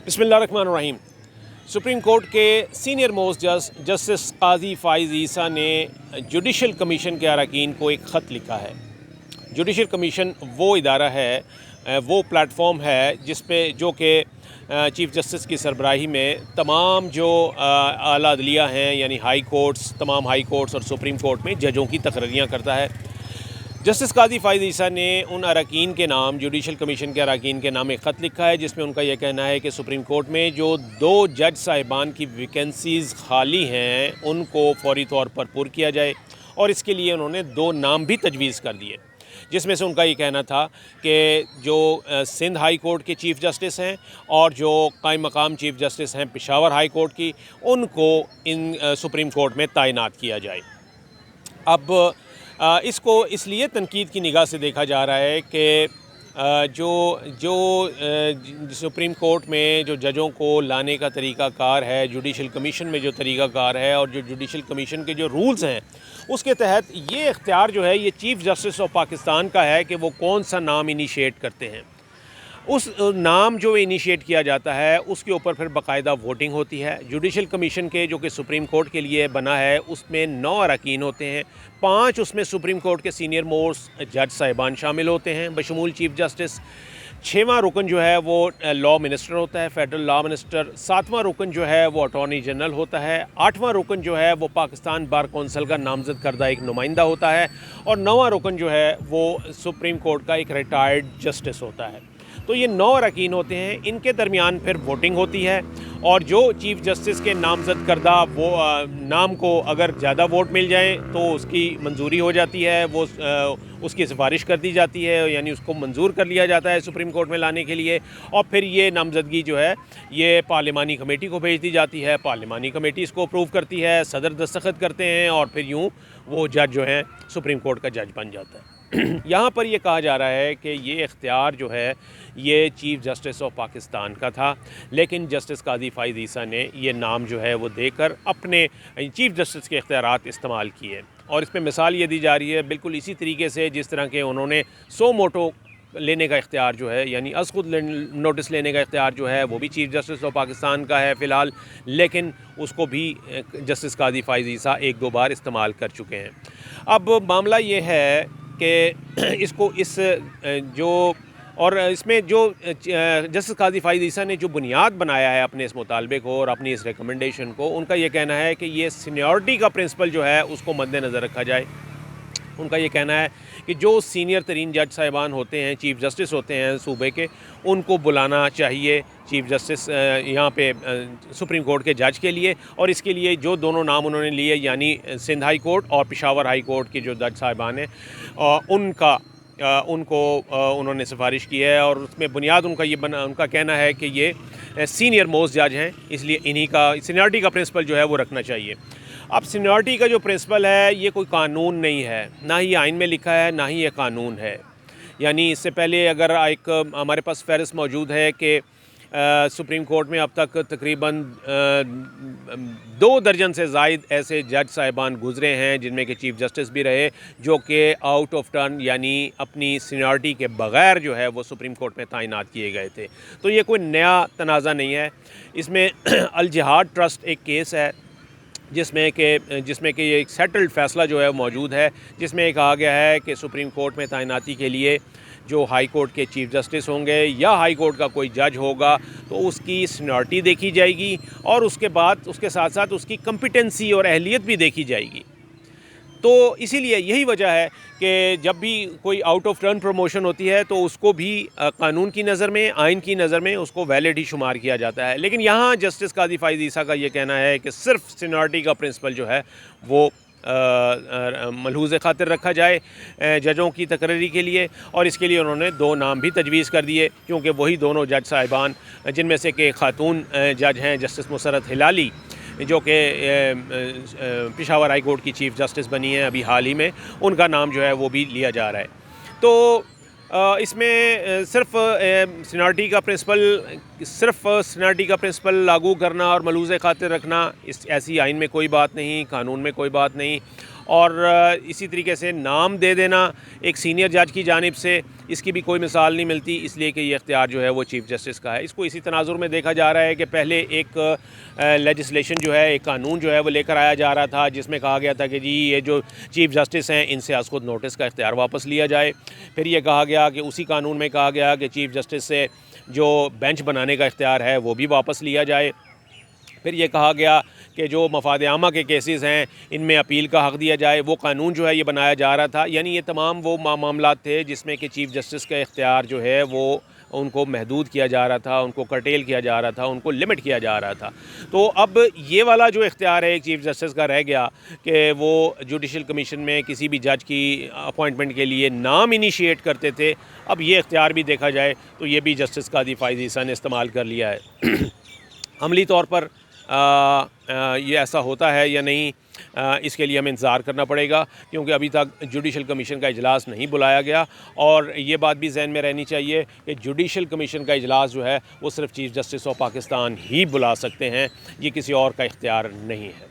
बिस्मिल्लाहिर्रहमानिर्रहीम। Supreme court के senior most जज जस्टिस काजी फ़ाइज़ ईसा ने जुडिशल कमीशन के अरकान को एक ख़त लिखा है। जुडिशल कमीशन वो इदारा है, वो प्लेटफॉर्म है जिस पे जो कि चीफ़ जस्टिस की सरबराही में तमाम जो आला अदलिया हैं यानी हाई कोर्ट्स, तमाम हाई कोर्ट्स और सुप्रीम कोर्ट में जजों की तकरीरियाँ करता है। जस्टिस काजी फ़ाइज़ ईसा ने उन अरकान के नाम, जुडिशल कमीशन के अरकान के नाम एक ख़त लिखा है जिसमें उनका यह कहना है कि सुप्रीम कोर्ट में जो 2 जज साहिबान की वैकेंसीज़ खाली हैं उनको फ़ौरी तौर पर पुर किया जाए, और इसके लिए उन्होंने 2 नाम भी तजवीज़ कर दिए, जिसमें से उनका ये कहना था कि जो सिंध हाई कोर्ट के चीफ़ जस्टिस हैं और जो कायम मकाम चीफ़ जस्टिस हैं पेशावर हाई कोर्ट की, उनको इन सुप्रीम कोर्ट में तैनात किया जाए। अब इसको इसलिए तनकीद की निगाह से देखा जा रहा है कि सुप्रीम कोर्ट में जो जजों को लाने का तरीक़ाकार है, जुडिशल कमीशन में जो तरीक़ाकार है और जो जुडिशल कमीशन के जो रूल्स हैं उसके तहत ये इख्तियार जो है ये चीफ़ जस्टिस ऑफ पाकिस्तान का है कि वो कौन सा नाम इनिशिएट करते हैं। उस नाम जो इनिशिएट किया जाता है उसके ऊपर फिर बाकायदा वोटिंग होती है। जुडिशल कमीशन के जो कि सुप्रीम कोर्ट के लिए बना है उसमें 9 अरकान होते हैं, 5 उसमें सुप्रीम कोर्ट के सीनियर मोस्ट जज साहिबान शामिल होते हैं बशमूल चीफ़ जस्टिस। 6वां रुकन जो है वो लॉ मिनिस्टर होता है, फेडरल लॉ मिनिस्टर। 7वां रुकन जो है वो अटॉर्नी जनरल होता है। 8वां रुकन जो है वो पाकिस्तान बार कौंसिल का नामज़द करदा एक नुमाइंदा होता है, और 9वां रुकन जो है वो सुप्रीम कोर्ट का एक रिटायर्ड जस्टिस होता है। तो ये 9 अरकान होते हैं, इनके दरमियान फिर वोटिंग होती है, और जो चीफ़ जस्टिस के नामज़द करदा वो नाम को अगर ज़्यादा वोट मिल जाए तो उसकी मंजूरी हो जाती है, वो उसकी सिफारिश कर दी जाती है, यानी उसको मंजूर कर लिया जाता है सुप्रीम कोर्ट में लाने के लिए, और फिर ये नामज़दगी जो है ये पार्लिमानी कमेटी को भेज दी जाती है। पार्लिमानी कमेटी इसको अप्रूव करती है, सदर दस्तखत करते हैं, और फिर यूँ वो जज जो है सुप्रीम कोर्ट का जज बन जाता है। यहाँ पर ये कहा जा रहा है कि ये इख्तियार जो है ये चीफ़ जस्टिस ऑफ पाकिस्तान का था, लेकिन जस्टिस काजी फ़ाइज़ ईसा ने ये नाम जो है वो देकर अपने चीफ़ जस्टिस के इख्तियारात इस्तेमाल किए, और इसमें मिसाल ये दी जा रही है बिल्कुल इसी तरीके से जिस तरह के उन्होंने सो मोटो लेने का इख्तियार जो है, यानी अज़ खुद नोटिस लेने का इख्तियार जो है वो भी चीफ़ जस्टिस ऑफ पाकिस्तान का है फ़िलहाल, लेकिन उसको भी जस्टिस काजी फ़ाइज़ ईसा 1-2 बार इस्तेमाल कर चुके हैं। अब मामला ये है कि इसको इस जो और इसमें जो जस्टिस काजी फ़ाइज़ ईसा ने जो बुनियाद बनाया है अपने इस मुतालबे को और अपनी इस रिकमेंडेशन को, उनका ये कहना है कि ये सीनियरिटी का प्रिंसिपल जो है उसको मद्देनज़र रखा जाए। उनका ये कहना है कि जो सीनियर तरीन जज साहिबान होते हैं, चीफ़ जस्टिस होते हैं सूबे के, उनको बुलाना चाहिए चीफ़ जस्टिस यहाँ पे सुप्रीम कोर्ट के जज के लिए, और इसके लिए जो दोनों नाम उन्होंने लिए यानी सिंध हाई कोर्ट और पेशावर हाई कोर्ट के जो जज साहिबान हैं उनको उन्होंने सिफारिश की है, और उसमें बुनियाद उनका कहना है कि ये सीनियर मोस्ट जज हैं, इसलिए इन्हीं का सीनियरिटी का प्रिंसिपल जो है वो रखना चाहिए। अब सीनियरिटी का जो प्रिंसिपल है ये कोई कानून नहीं है, ना ही आइन में लिखा है, ना ही ये कानून है। यानी इससे पहले अगर एक हमारे पास फहरिस्त मौजूद है कि सुप्रीम कोर्ट में अब तक तकरीबन 2 दर्जन से ज़ायद ऐसे जज साहिबान गुज़रे हैं जिनमें कि चीफ़ जस्टिस भी रहे, जो कि आउट ऑफ टर्न यानी अपनी सीनियरिटी के बग़ैर जो है वो सुप्रीम कोर्ट में तैनात किए गए थे। तो ये कोई नया तनाज़ा नहीं है। इसमें अल जिहाद ट्रस्ट एक केस है जिसमें कि ये एक सेटल्ड फ़ैसला जो है मौजूद है, जिसमें कहा गया है कि सुप्रीम कोर्ट में तैनाती के लिए जो हाई कोर्ट के चीफ़ जस्टिस होंगे या हाई कोर्ट का कोई जज होगा तो उसकी सीनियरिटी देखी जाएगी, और उसके बाद उसके साथ साथ उसकी कॉम्पिटेंसी और अहलियत भी देखी जाएगी। तो इसीलिए यही वजह है कि जब भी कोई आउट ऑफ टर्न प्रमोशन होती है तो उसको भी कानून की नज़र में, आइन की नज़र में उसको वैलिड ही शुमार किया जाता है। लेकिन यहाँ जस्टिस काजी फ़ाइज़ ईसा का ये कहना है कि सिर्फ सीनियरिटी का प्रिंसिपल जो है वो मलहूज़ खातिर रखा जाए जजों की तकरीरी के लिए, और इसके लिए उन्होंने 2 नाम भी तजवीज़ कर दिए, क्योंकि वही दोनों जज साहिबान जिनमें से कि खातून जज हैं जस्टिस मुसरत हिलाली, जो कि पेशावर हाई कोर्ट की चीफ़ जस्टिस बनी है अभी हाल ही में, उनका नाम जो है वो भी लिया जा रहा है। तो इसमें सिर्फ सीनियरिटी का प्रिंसिपल लागू करना और मलूज़ खातिर रखना, इस ऐसी आइन में कोई बात नहीं, कानून में कोई बात नहीं, और इसी तरीके से नाम दे देना एक सीनियर जज की जानिब से, इसकी भी कोई मिसाल नहीं मिलती, इसलिए कि ये इख्तियार जो है वो चीफ़ जस्टिस का है। इसको इसी तनाजुर में देखा जा रहा है कि पहले एक लेजिस्लेशन जो है, एक कानून जो है वो लेकर आया जा रहा था जिसमें कहा गया था कि जी ये जो चीफ़ जस्टिस हैं इनसे आज खुद नोटिस का इख्तियार वापस लिया जाए। फिर ये कहा गया कि उसी कानून में कहा गया कि चीफ़ जस्टिस से जो बेंच बनाने का इख्तियार है वो भी वापस लिया जाए। फिर ये कहा गया कि जो मफाद आमा के केसेस हैं इनमें अपील का हक़ दिया जाए। वो कानून जो है ये बनाया जा रहा था, यानी ये तमाम वो मामलात थे जिसमें कि चीफ़ जस्टिस का इख्तियार जो है वो उनको महदूद किया जा रहा था, उनको कर्टेल किया जा रहा था, उनको लिमिट किया जा रहा था। तो अब ये वाला जो इख्तियार है एक चीफ़ जस्टिस का रह गया कि वो जुडिशल कमीशन में किसी भी जज की अपॉइंटमेंट के लिए नाम इनिशिएट करते थे। अब ये इख्तियार भी देखा जाए तो ये भी जस्टिस कादी फ़ाइज़ ईसा ने इस्तेमाल कर लिया है। अमली तौर पर ये ऐसा होता है या नहीं, इसके लिए हमें इंतज़ार करना पड़ेगा, क्योंकि अभी तक जुडिशल कमीशन का इजलास नहीं बुलाया गया। और ये बात भी जहन में रहनी चाहिए कि जुडिशल कमीशन का इजलास जो है वो सिर्फ चीफ़ जस्टिस ऑफ पाकिस्तान ही बुला सकते हैं, ये किसी और का इख्तियार नहीं है।